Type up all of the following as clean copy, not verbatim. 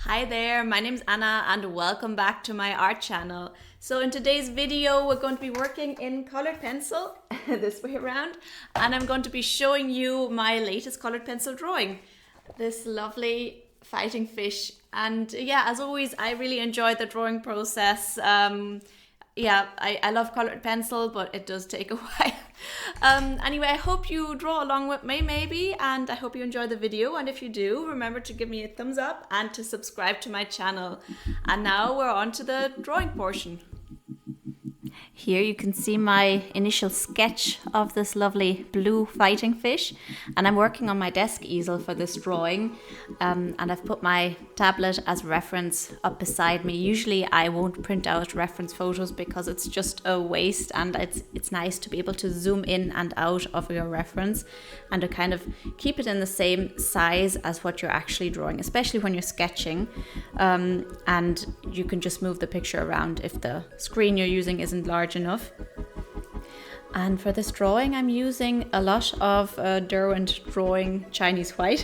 Hi there, my name's Anna and welcome back to my art channel. So in today's video we're going to be working in colored pencil, this way around, and I'm going to be showing you my latest colored pencil drawing. This lovely fighting fish, and yeah, as always I really enjoyed the drawing process. I love colored pencil, but it does take a while. Anyway, I hope you draw along with me maybe, and I hope you enjoy the video, and if you do, remember to give me a thumbs up and to subscribe to my channel. And now we're on to the drawing portion. Here you can see my initial sketch of this lovely blue fighting fish, and I'm working on my desk easel for this drawing, and I've put my tablet as reference up beside me. Usually I won't print out reference photos because it's just a waste, and it's nice to be able to zoom in and out of your reference and to kind of keep it in the same size as what you're actually drawing, especially when you're sketching, and you can just move the picture around if the screen you're using isn't large enough. And for this drawing I'm using a lot of Derwent Drawing Chinese White.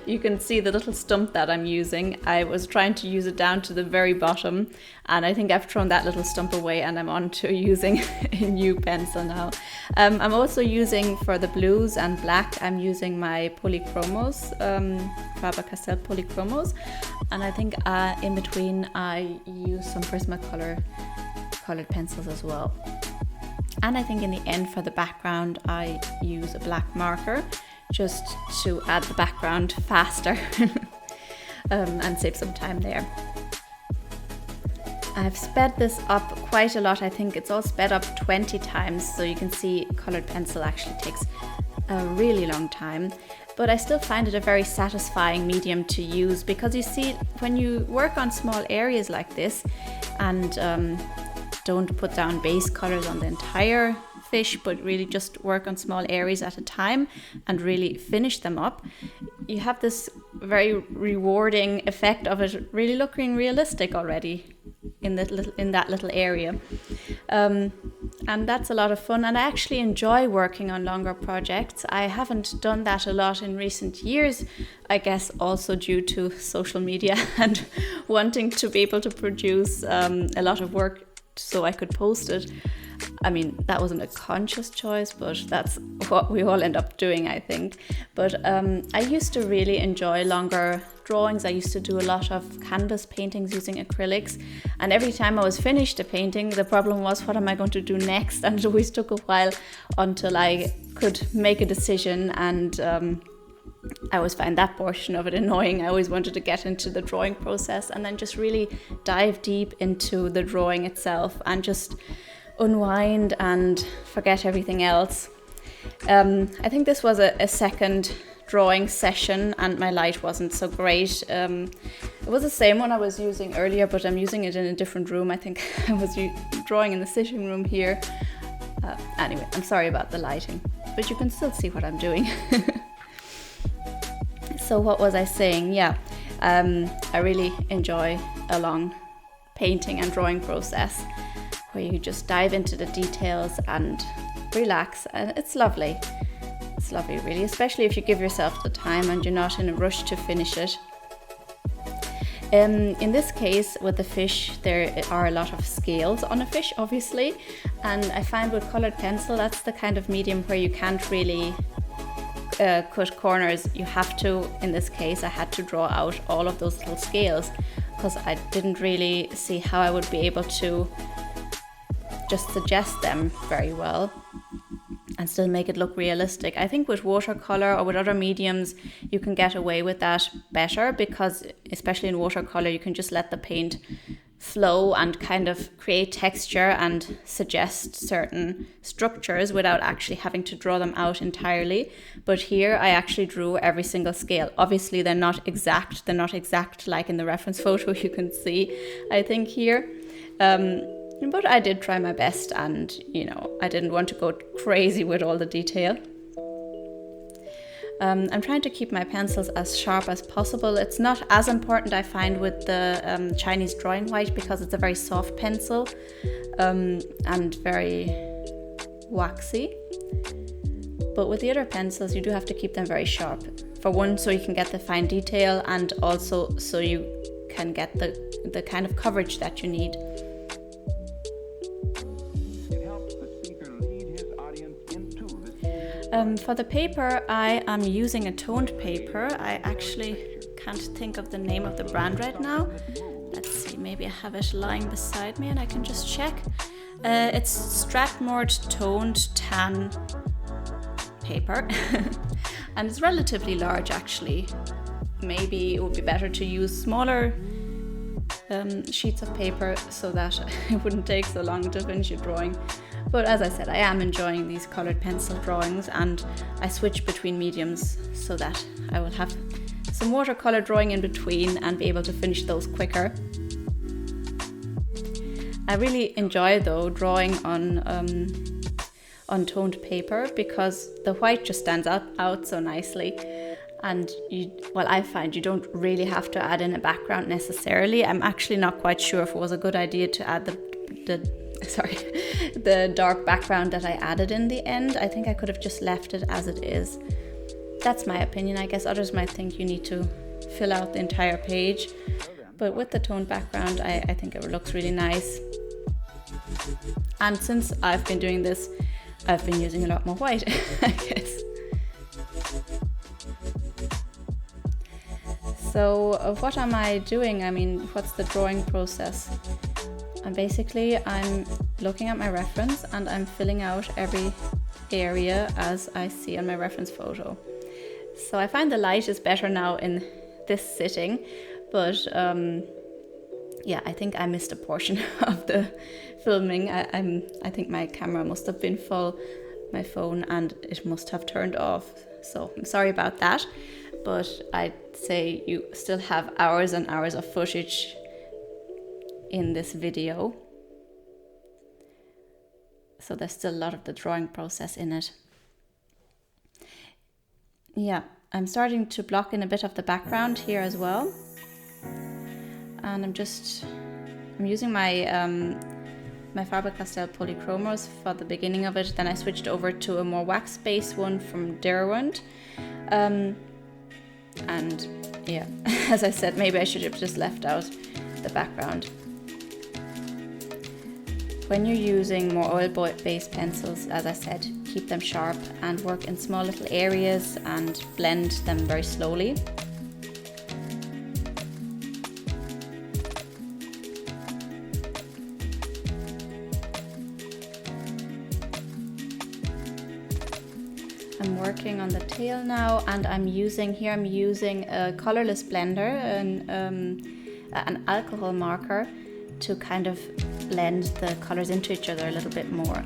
You can see the little stump that I'm using. I was trying to use it down to the very bottom, and I think I've thrown that little stump away and I'm on to using a new pencil now. I'm also using, for the blues and black, I'm using my Polychromos, Faber-Castell Polychromos, and I think in between I use some Prismacolor colored pencils as well. And I think in the end for the background I use a black marker just to add the background faster and save some time there. I've sped this up quite a lot. I think it's all sped up 20 times, so you can see colored pencil actually takes a really long time. But I still find it a very satisfying medium to use, because you see, when you work on small areas like this and don't put down base colors on the entire fish, but really just work on small areas at a time and really finish them up, you have this very rewarding effect of it really looking realistic already in that little area. And that's a lot of fun, and I actually enjoy working on longer projects. I haven't done that a lot in recent years, I guess also due to social media and wanting to be able to produce a lot of work so I could post it. I mean, that wasn't a conscious choice, but that's what we all end up doing, I think. But I used to really enjoy longer drawings. I used to do a lot of canvas paintings using acrylics, and every time I was finished a painting, the problem was, what am I going to do next? And it always took a while until I could make a decision, and I always find that portion of it annoying. I always wanted to get into the drawing process and then just really dive deep into the drawing itself and just unwind and forget everything else. I think this was a second drawing session and my light wasn't so great. It was the same one I was using earlier, but I'm using it in a different room. I think I was drawing in the sitting room here. Anyway, I'm sorry about the lighting, but you can still see what I'm doing. So what was I saying? Yeah, I really enjoy a long painting and drawing process where you just dive into the details and relax, and it's lovely. It's lovely, really, especially if you give yourself the time and you're not in a rush to finish it. In this case, with the fish, there are a lot of scales on a fish, obviously, and I find with colored pencil, that's the kind of medium where you can't really cut corners. You have to, in this case, I had to draw out all of those little scales because I didn't really see how I would be able to just suggest them very well and still make it look realistic. I think with watercolor or with other mediums you can get away with that better, because especially in watercolor you can just let the paint flow and kind of create texture and suggest certain structures without actually having to draw them out entirely. But here I actually drew every single scale. Obviously they're not exact like in the reference photo you can see, I think, here. But I did try my best, and you know, I didn't want to go crazy with all the detail. I'm trying to keep my pencils as sharp as possible. It's not as important, I find, with the Chinese Drawing White, because it's a very soft pencil and very waxy. But with the other pencils, you do have to keep them very sharp. for one, so you can get the fine detail, and also so you can get the kind of coverage that you need. For the paper, I am using a toned paper. I actually can't think of the name of the brand right now. Let's see, maybe I have it lying beside me and I can just check. It's Strathmore toned tan paper and it's relatively large actually. Maybe it would be better to use smaller sheets of paper so that it wouldn't take so long to finish a drawing. But as I said, I am enjoying these colored pencil drawings, and I switch between mediums so that I will have some watercolor drawing in between and be able to finish those quicker. I really enjoy though drawing on toned paper because the white just stands out so nicely, and I find you don't really have to add in a background necessarily. I'm actually not quite sure if it was a good idea to add the dark background that I added in the end. I think I could have just left it as it is. That's my opinion. I guess others might think you need to fill out the entire page, but with the toned background I think it looks really nice. And since I've been doing this, I've been using a lot more white, I guess. So what am I doing? I mean, what's the drawing process? And basically I'm looking at my reference and I'm filling out every area as I see on my reference photo. So I find the light is better now in this sitting, but yeah, I think I missed a portion of the filming. I think my camera must have been full, my phone, and it must have turned off. So I'm sorry about that, but I'd say you still have hours and hours of footage in this video. So there's still a lot of the drawing process in it. Yeah, I'm starting to block in a bit of the background here as well. And I'm using my my Faber-Castell polychromos for the beginning of it. Then I switched over to a more wax-based one from Derwent. And yeah, as I said, maybe I should have just left out the background. When you're using more oil-based pencils, as I said, keep them sharp and work in small little areas and blend them very slowly. I'm working on the tail now, and I'm using a colorless blender, an alcohol marker, to kind of blend the colors into each other a little bit more.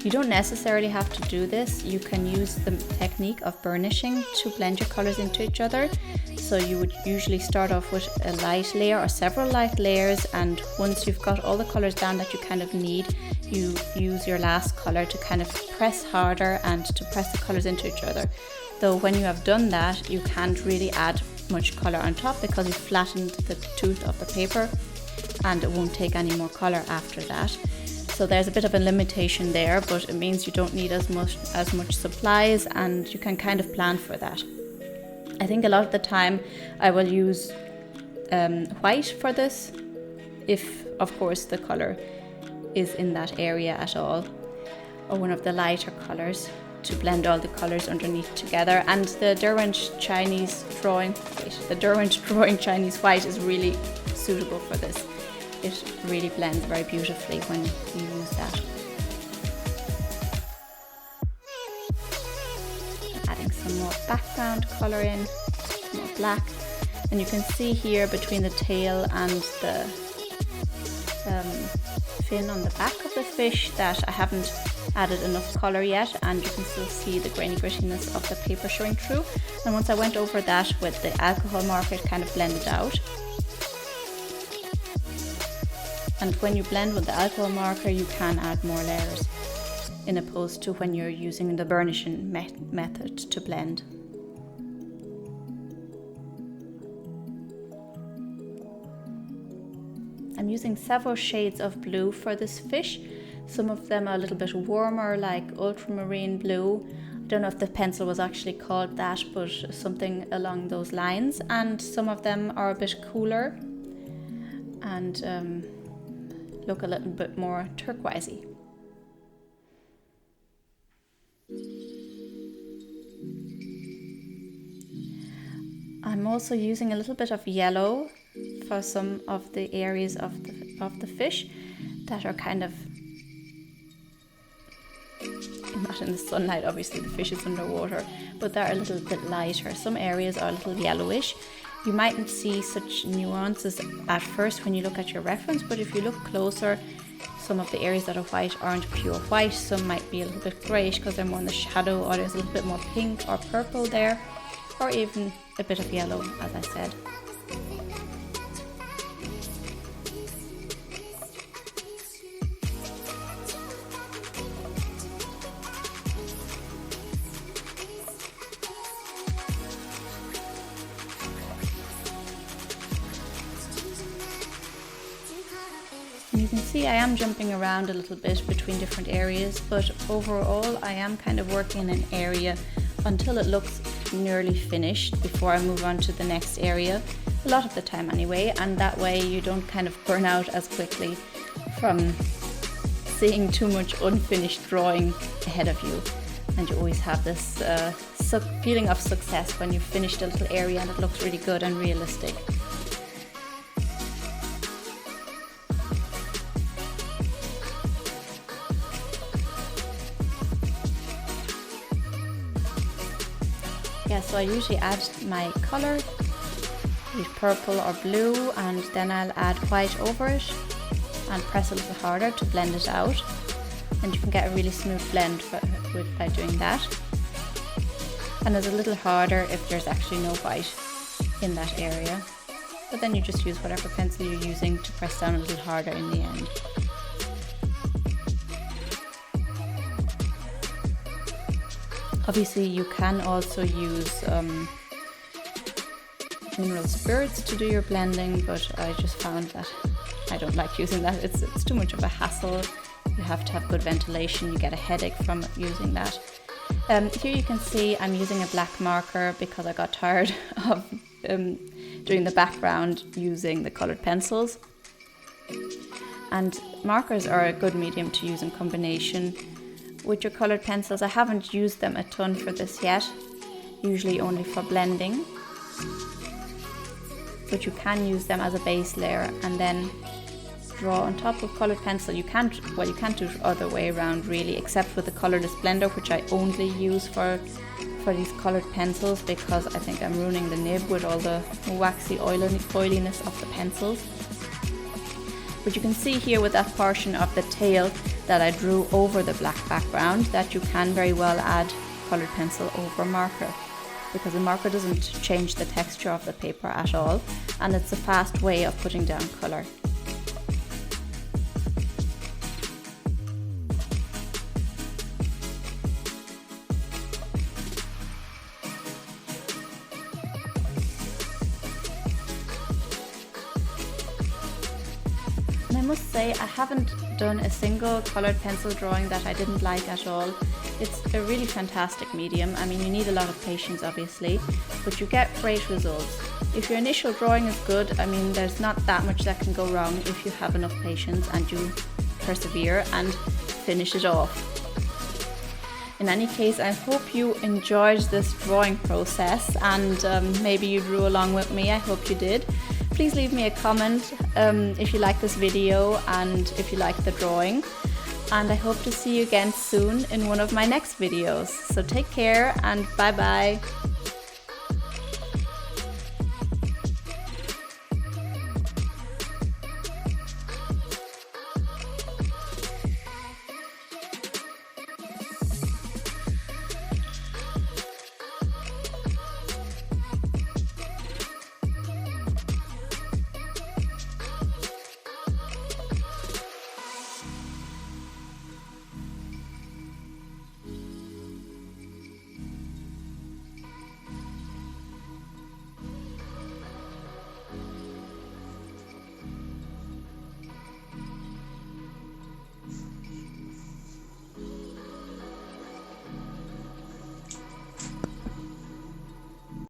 You don't necessarily have to do this. You can use the technique of burnishing to blend your colors into each other. So you would usually start off with a light layer or several light layers, and once you've got all the colors down that you kind of need, you use your last color to kind of press harder and to press the colors into each other. Though when you have done that, you can't really add much color on top because you've flattened the tooth of the paper and it won't take any more color after that. So there's a bit of a limitation there, but it means you don't need as much supplies, and you can kind of plan for that. I think a lot of the time I will use white for this, if of course the color is in that area at all, or one of the lighter colors to blend all the colors underneath together. And the Derwent Drawing Chinese White is really suitable for this. It really blends very beautifully when you use that. Adding some more background color in, more black. And you can see here between the tail and the fin on the back of the fish that I haven't added enough color yet, and you can still see the grainy grittiness of the paper showing through. And once I went over that with the alcohol marker, it kind of blended out. And when you blend with the alcohol marker, you can add more layers, in opposed to when you're using the burnishing method to blend. I'm using several shades of blue for this fish. Some of them are a little bit warmer, like ultramarine blue. I don't know if the pencil was actually called that, but something along those lines. And some of them are a bit cooler and look a little bit more turquoisey. I'm also using a little bit of yellow for some of the areas of the fish that are kind of not in the sunlight. Obviously the fish is underwater, but they're a little bit lighter. Some areas are a little yellowish. You mightn't see such nuances at first when you look at your reference, but if you look closer, some of the areas that are white aren't pure white. Some might be a little bit greyish because they're more in the shadow, or there's a little bit more pink or purple there, or even a bit of yellow, as I said. You can see I am jumping around a little bit between different areas, but overall I am kind of working in an area until it looks nearly finished before I move on to the next area, a lot of the time anyway, and that way you don't kind of burn out as quickly from seeing too much unfinished drawing ahead of you, and you always have this feeling of success when you've finished a little area and it looks really good and realistic. Yeah, so I usually add my colour, be purple or blue, and then I'll add white over it and press a little harder to blend it out. And you can get a really smooth blend by doing that. And it's a little harder if there's actually no white in that area. But then you just use whatever pencil you're using to press down a little harder in the end. Obviously you can also use mineral spirits to do your blending, but I just found that I don't like using that. It's too much of a hassle. You have to have good ventilation. You get a headache from using that. Here you can see I'm using a black marker because I got tired of doing the background using the coloured pencils. And markers are a good medium to use in combination with your coloured pencils. I haven't used them a ton for this yet, usually only for blending, but you can use them as a base layer and then draw on top of coloured pencil. You can't do it other way around really, except with the colourless blender, which I only use for these coloured pencils because I think I'm ruining the nib with all the waxy oiliness of the pencils. But you can see here with that portion of the tail that I drew over the black background that you can very well add coloured pencil over marker, because the marker doesn't change the texture of the paper at all, and it's a fast way of putting down colour. And I must say I haven't done a single coloured pencil drawing that I didn't like at all. It's a really fantastic medium. I mean, you need a lot of patience obviously, but you get great results. If your initial drawing is good, I mean, there's not that much that can go wrong if you have enough patience and you persevere and finish it off. In any case, I hope you enjoyed this drawing process and maybe you drew along with me. I hope you did. Please leave me a comment if you like this video and if you like the drawing. And I hope to see you again soon in one of my next videos. So take care and bye bye.